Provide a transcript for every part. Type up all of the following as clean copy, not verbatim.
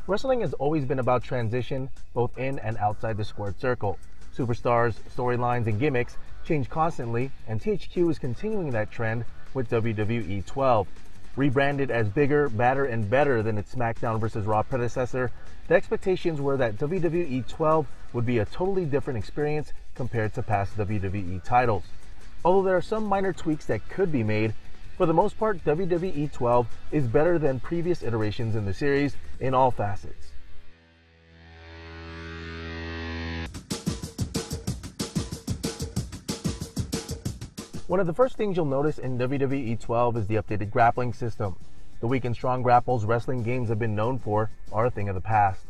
Wrestling has always been about transition, both in and outside the squared circle. Superstars, storylines, and gimmicks change constantly, and THQ is continuing that trend with WWE 12. Rebranded as bigger, badder, and better than its Smackdown vs. Raw predecessor, the expectations were that WWE 12 would be a totally different experience compared to past WWE titles. Although there are some minor tweaks that could be made, for the most part, WWE 12 is better than previous iterations in the series in all facets. One of the first things you'll notice in WWE 12 is the updated grappling system. The weak and strong grapples wrestling games have been known for are a thing of the past.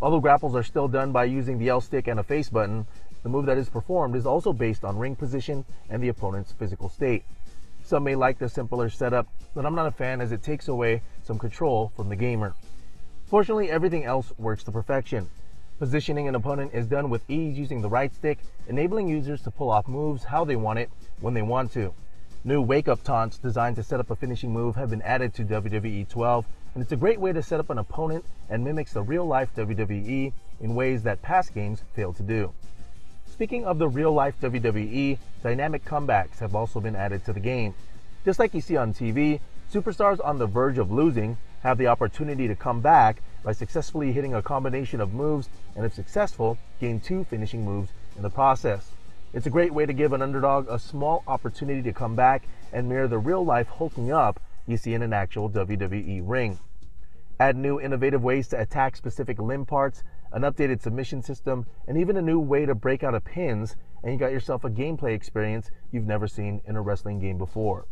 Although grapples are still done by using the L stick and a face button, the move that is performed is also based on ring position and the opponent's physical state. Some may like the simpler setup, but I'm not a fan as it takes away some control from the gamer. Fortunately, everything else works to perfection. Positioning an opponent is done with ease using the right stick, enabling users to pull off moves how they want it, when they want to. New wake-up taunts designed to set up a finishing move have been added to WWE 12, and it's a great way to set up an opponent and mimics the real-life WWE in ways that past games fail to do. Speaking of the real-life WWE, dynamic comebacks have also been added to the game. Just like you see on TV, superstars on the verge of losing have the opportunity to come back by successfully hitting a combination of moves, and if successful, gain 2 finishing moves in the process. It's a great way to give an underdog a small opportunity to come back and mirror the real-life hulking up you see in an actual WWE ring. Add new innovative ways to attack specific limb parts, an updated submission system, and even a new way to break out of pins, and you got yourself a gameplay experience you've never seen in a wrestling game before.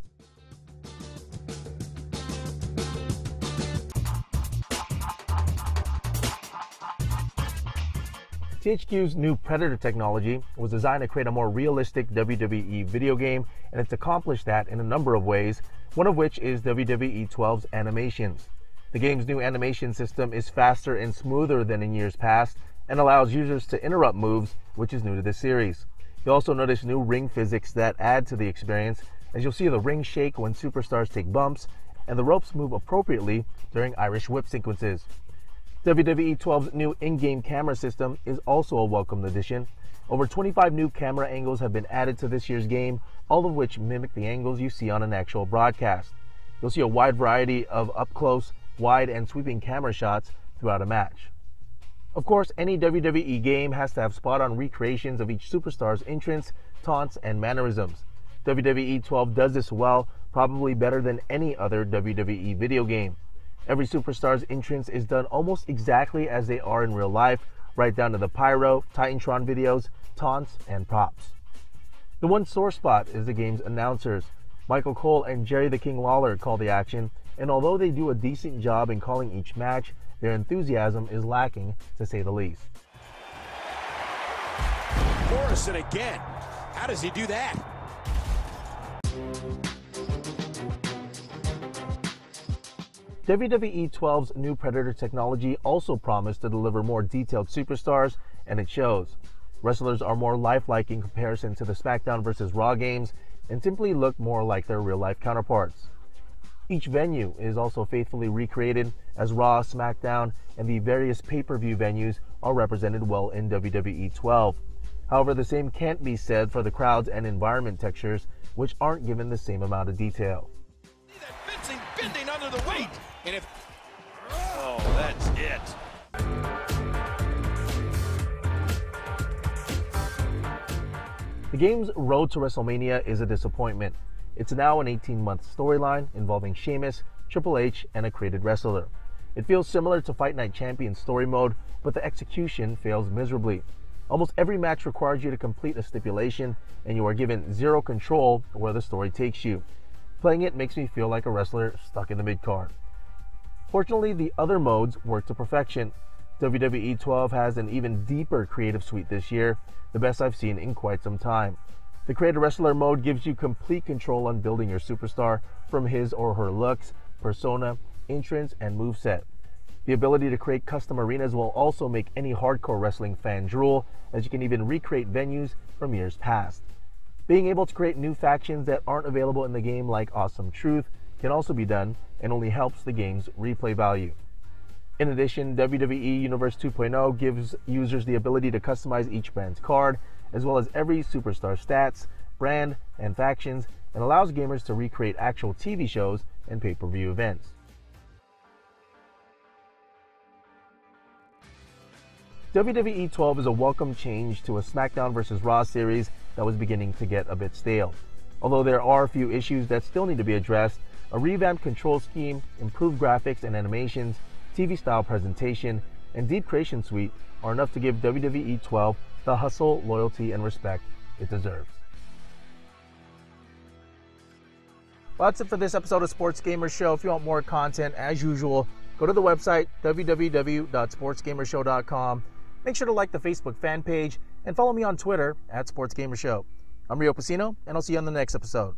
THQ's new Predator technology was designed to create a more realistic WWE video game, and it's accomplished that in a number of ways, one of which is WWE 12's animations. The game's new animation system is faster and smoother than in years past and allows users to interrupt moves, which is new to this series. You'll also notice new ring physics that add to the experience, as you'll see the ring shake when superstars take bumps, and the ropes move appropriately during Irish whip sequences. WWE 12's new in-game camera system is also a welcome addition. Over 25 new camera angles have been added to this year's game, all of which mimic the angles you see on an actual broadcast. You'll see a wide variety of up-close, wide, and sweeping camera shots throughout a match. Of course, any WWE game has to have spot-on recreations of each superstar's entrance, taunts, and mannerisms. WWE 12 does this well, probably better than any other WWE video game. Every superstar's entrance is done almost exactly as they are in real life, right down to the pyro, Titantron videos, taunts, and props. The one sore spot is the game's announcers. Michael Cole and Jerry the King Lawler call the action, and although they do a decent job in calling each match, their enthusiasm is lacking, to say the least. Morrison again. How does he do that? WWE 12's new Predator technology also promised to deliver more detailed superstars, and it shows. Wrestlers are more lifelike in comparison to the Smackdown vs. Raw games and simply look more like their real-life counterparts. Each venue is also faithfully recreated, as Raw, SmackDown, and the various pay-per-view venues are represented well in WWE 12. However, the same can't be said for the crowds and environment textures, which aren't given the same amount of detail. See that fencing bending under the weight, and if... Oh, that's it. The game's road to WrestleMania is a disappointment. It's now an 18-month storyline involving Sheamus, Triple H, and a created wrestler. It feels similar to Fight Night Champions story mode, but the execution fails miserably. Almost every match requires you to complete a stipulation, and you are given zero control where the story takes you. Playing it makes me feel like a wrestler stuck in the mid-card. Fortunately, the other modes work to perfection. WWE 12 has an even deeper creative suite this year, the best I've seen in quite some time. The Created Wrestler mode gives you complete control on building your superstar, from his or her looks, persona, entrance, and moveset. The ability to create custom arenas will also make any hardcore wrestling fan drool, as you can even recreate venues from years past. Being able to create new factions that aren't available in the game, like Awesome Truth, can also be done and only helps the game's replay value. In addition, WWE Universe 2.0 gives users the ability to customize each brand's card, as well as every superstar stats, brand, and factions, and allows gamers to recreate actual TV shows and pay-per-view events. WWE 12 is a welcome change to a Smackdown vs. Raw series that was beginning to get a bit stale. Although there are a few issues that still need to be addressed, a revamped control scheme, improved graphics and animations, TV-style presentation, and deep creation suite are enough to give WWE 12 the hustle, loyalty, and respect it deserves. Well, that's it for this episode of Sports Gamer Show. If you want more content, as usual, go to the website, www.sportsgamershow.com. Make sure to like the Facebook fan page and follow me on Twitter @SportsGamerShow. I'm Rio Pacino, and I'll see you on the next episode.